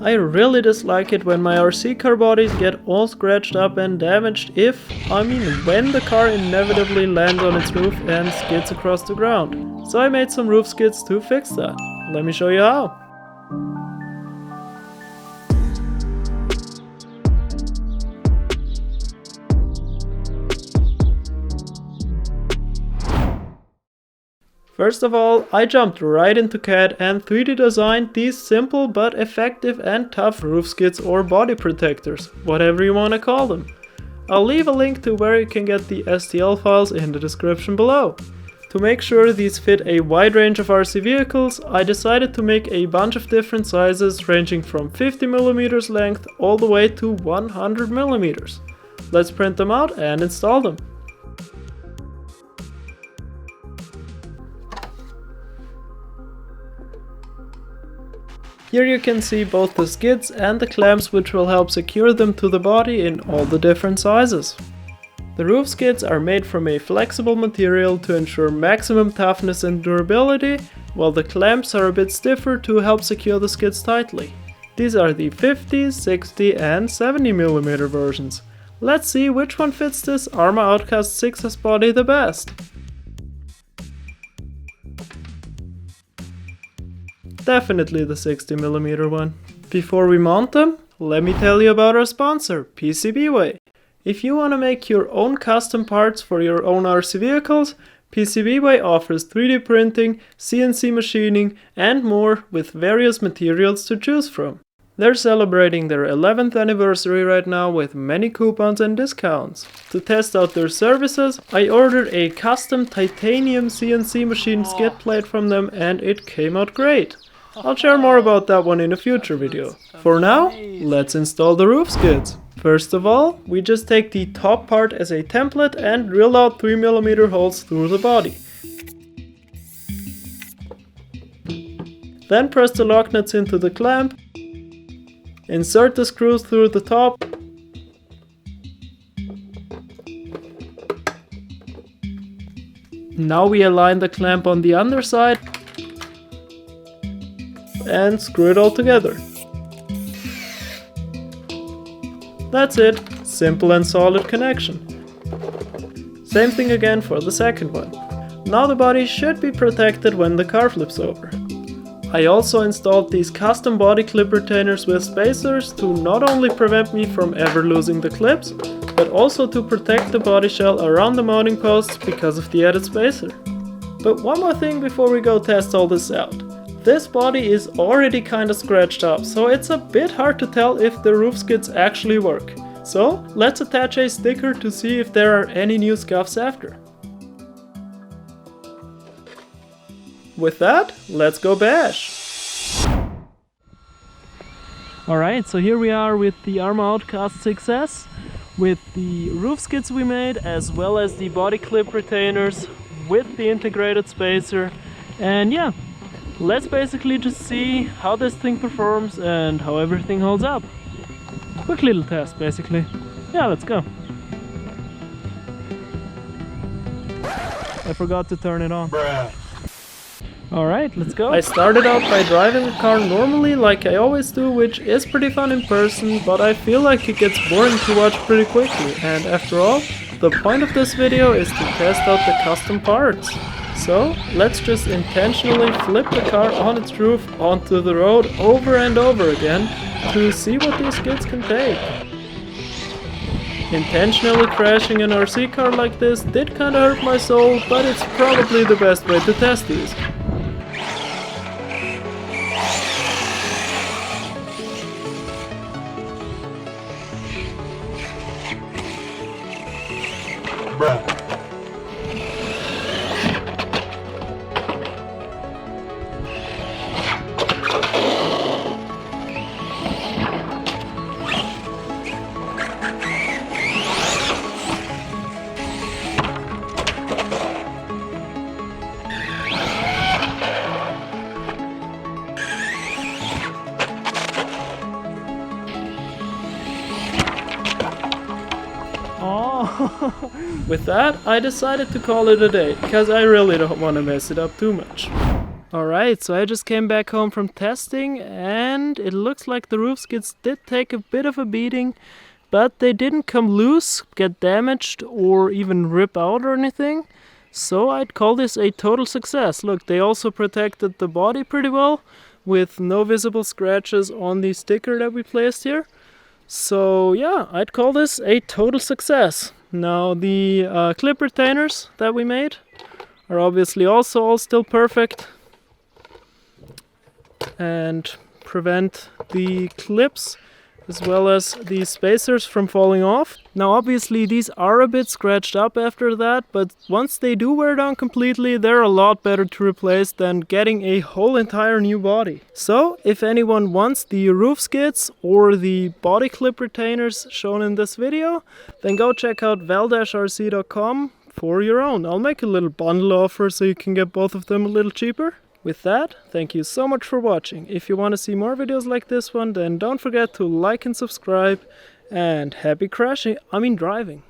I really dislike it when my RC car bodies get all scratched up and damaged when the car inevitably lands on its roof and skids across the ground. So I made some roof skids to fix that. Let me show you how. First of all, I jumped right into CAD and 3D designed these simple but effective and tough roof skids or body protectors, whatever you want to call them. I'll leave a link to where you can get the STL files in the description below. To make sure these fit a wide range of RC vehicles, I decided to make a bunch of different sizes ranging from 50mm length all the way to 100mm. Let's print them out and install them. Here you can see both the skids and the clamps, which will help secure them to the body in all the different sizes. The roof skids are made from a flexible material to ensure maximum toughness and durability, while the clamps are a bit stiffer to help secure the skids tightly. These are the 50, 60 and 70mm versions. Let's see which one fits this Arma Outcast 6S body the best. Definitely the 60mm one. Before we mount them, let me tell you about our sponsor, PCBWay. If you want to make your own custom parts for your own RC vehicles, PCBWay offers 3D printing, CNC machining and more with various materials to choose from. They're celebrating their 11th anniversary right now with many coupons and discounts. To test out their services, I ordered a custom titanium CNC machine skid plate from them and it came out great. I'll share more about that one in a future video. For now, let's install the roof skids. First of all, we just take the top part as a template and drill out 3mm holes through the body. Then press the lock nuts into the clamp, insert the screws through the top, now we align the clamp on the underside and screw it all together. That's it, simple and solid connection. Same thing again for the second one. Now the body should be protected when the car flips over. I also installed these custom body clip retainers with spacers to not only prevent me from ever losing the clips, but also to protect the body shell around the mounting posts because of the added spacer. But one more thing before we go test all this out. This body is already kinda scratched up, so it's a bit hard to tell if the roof skids actually work. So let's attach a sticker to see if there are any new scuffs after. With that, let's go bash! Alright, so here we are with the Arma Outcast 6S, with the roof skids we made, as well as the body clip retainers with the integrated spacer. And yeah, let's basically just see how this thing performs and how everything holds up. Quick little test basically. Yeah, let's go. I forgot to turn it on. Alright, let's go. I started out by driving the car normally like I always do, which is pretty fun in person, but I feel like it gets boring to watch pretty quickly, and after all, the point of this video is to test out the custom parts. So, let's just intentionally flip the car on its roof onto the road over and over again to see what these skids can take. Intentionally crashing an RC car like this did kinda hurt my soul, but it's probably the best way to test these. With that, I decided to call it a day, because I really don't want to mess it up too much. Alright, so I just came back home from testing and it looks like the roof skids did take a bit of a beating, but they didn't come loose, get damaged or even rip out or anything. So I'd call this a total success. Look, they also protected the body pretty well with no visible scratches on the sticker that we placed here. So yeah, I'd call this a total success. Now the clip retainers that we made are obviously also all still perfect and prevent the clips as well as the spacers from falling off. Now obviously these are a bit scratched up after that, but once they do wear down completely, they're a lot better to replace than getting a whole entire new body. So if anyone wants the roof skids or the body clip retainers shown in this video, then go check out Val-RC.com for your own. I'll make a little bundle offer so you can get both of them a little cheaper. With that, thank you so much for watching. If you want to see more videos like this one, then don't forget to like and subscribe, and happy driving.